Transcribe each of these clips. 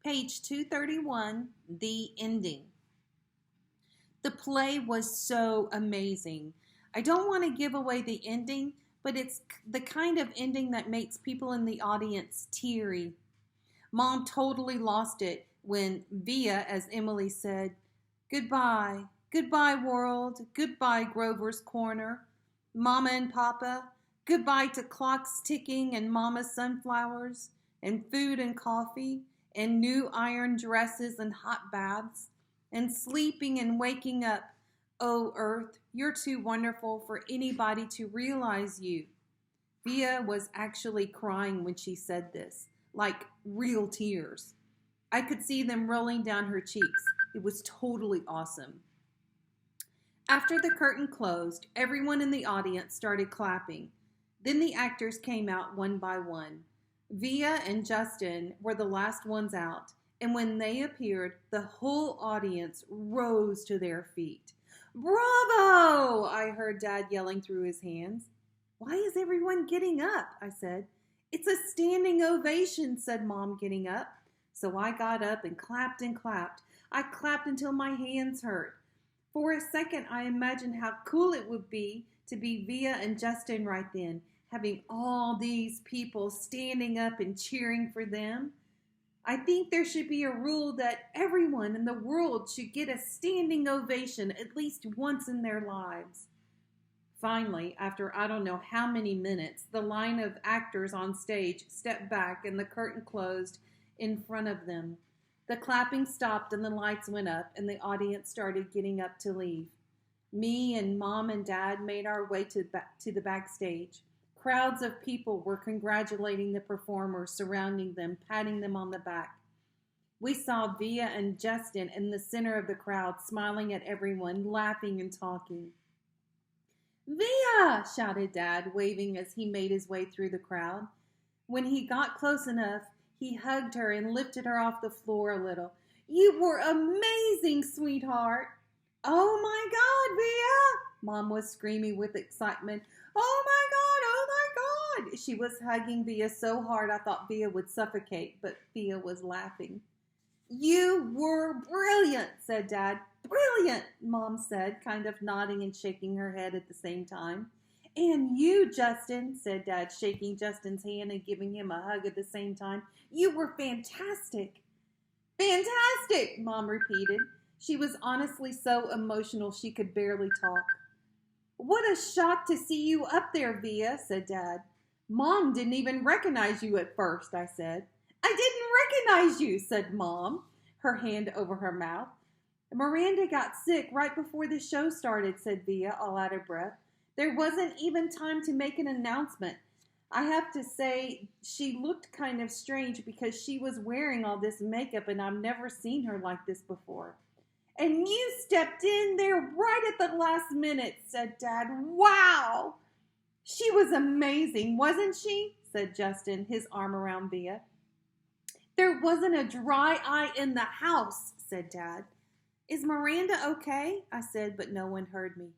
Page 231, The Ending. The play was so amazing. I don't want to give away the ending, but it's the kind of ending that makes people in the audience teary. Mom totally lost it when Via, as Emily said, "Goodbye, goodbye world, goodbye Grover's Corner. Mama and Papa, goodbye to clocks ticking and Mama's sunflowers, and food and coffee, and new iron dresses and hot baths, and sleeping and waking up. Oh, Earth, you're too wonderful for anybody to realize you." Via was actually crying when she said this, like real tears. I could see them rolling down her cheeks. It was totally awesome. After the curtain closed, everyone in the audience started clapping. Then the actors came out one by one. Via and Justin were the last ones out, and when they appeared, the whole audience rose to their feet. "Bravo!" I heard Dad yelling through his hands. "Why is everyone getting up?" I said. "It's a standing ovation," said Mom, getting up. So I got up and clapped and clapped. I clapped until my hands hurt. For a second, I imagined how cool it would be to be Via and Justin right then, having all these people standing up and cheering for them. I think there should be a rule that everyone in the world should get a standing ovation at least once in their lives. Finally, after I don't know how many minutes, the line of actors on stage stepped back and the curtain closed in front of them. The clapping stopped and the lights went up and the audience started getting up to leave. Me and Mom and Dad made our way to the backstage. Crowds of people were congratulating the performers, surrounding them, patting them on the back. We saw Via and Justin in the center of the crowd, smiling at everyone, laughing and talking. "Via!" shouted Dad, waving as he made his way through the crowd. When he got close enough, he hugged her and lifted her off the floor a little. "You were amazing, sweetheart." "Oh my God, Via!" Mom was screaming with excitement. "Oh my God, oh my God!" She was hugging Via so hard I thought Via would suffocate, but Via was laughing. "You were brilliant," said Dad. "Brilliant," Mom said, kind of nodding and shaking her head at the same time. "And you, Justin," said Dad, shaking Justin's hand and giving him a hug at the same time. "You were fantastic." "Fantastic," Mom repeated. She was honestly so emotional she could barely talk. "What a shock to see you up there, Via," said Dad. "Mom didn't even recognize you at first," I said. "I didn't recognize you," said Mom, her hand over her mouth. "Miranda got sick right before the show started," said Via, all out of breath. "There wasn't even time to make an announcement. I have to say she looked kind of strange because she was wearing all this makeup and I've never seen her like this before." "And you stepped in there right at the last minute," said Dad. "Wow!" "She was amazing, wasn't she?" said Justin, his arm around Via. "There wasn't a dry eye in the house," said Dad. "Is Miranda okay?" I said, but no one heard me.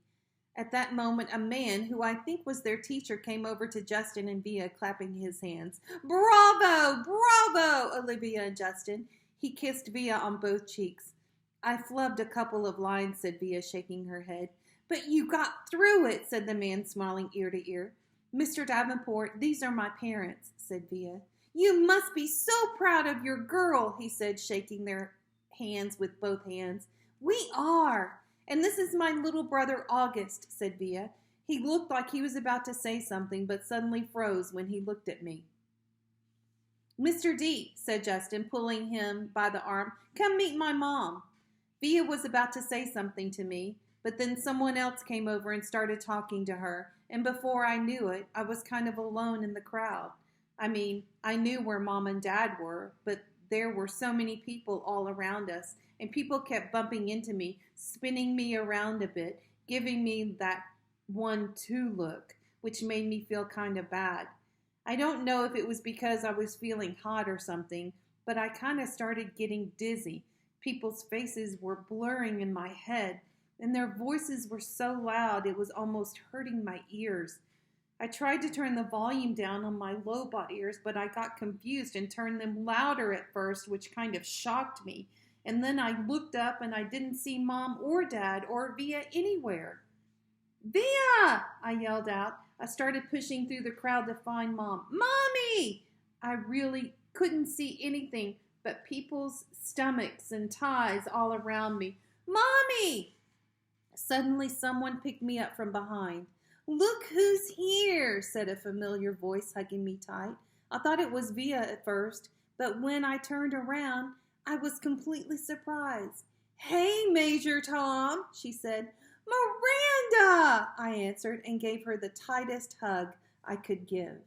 At that moment, a man, who I think was their teacher, came over to Justin and Via, clapping his hands. "Bravo! Bravo, Olivia and Justin." He kissed Via on both cheeks. "I flubbed a couple of lines," said Via, shaking her head. "But you got through it," said the man, smiling ear to ear. "Mr. Davenport, these are my parents," said Via. "You must be so proud of your girl," he said, shaking their hands with both hands. "We are. And this is my little brother, August," said Via. He looked like he was about to say something, but suddenly froze when he looked at me. "Mr. D," said Justin, pulling him by the arm, "come meet my mom." Via was about to say something to me, but then someone else came over and started talking to her, and before I knew it, I was kind of alone in the crowd. I mean, I knew where Mom and Dad were, but there were so many people all around us, and people kept bumping into me, spinning me around a bit, giving me that 1-2 look, which made me feel kind of bad. I don't know if it was because I was feeling hot or something, but I kind of started getting dizzy. People's faces were blurring in my head, and their voices were so loud it was almost hurting my ears. I tried to turn the volume down on my low-bought ears, but I got confused and turned them louder at first, which kind of shocked me. And then I looked up and I didn't see Mom or Dad or Via anywhere. Via! I yelled out. I started pushing through the crowd to find Mom. Mommy! I really couldn't see anything but people's stomachs and ties all around me. Mommy! Suddenly someone picked me up from behind. Look who's here, said a familiar voice, hugging me tight. I thought it was Via at first, but when I turned around, I was completely surprised. Hey, Major Tom, she said. Miranda, I answered and gave her the tightest hug I could give.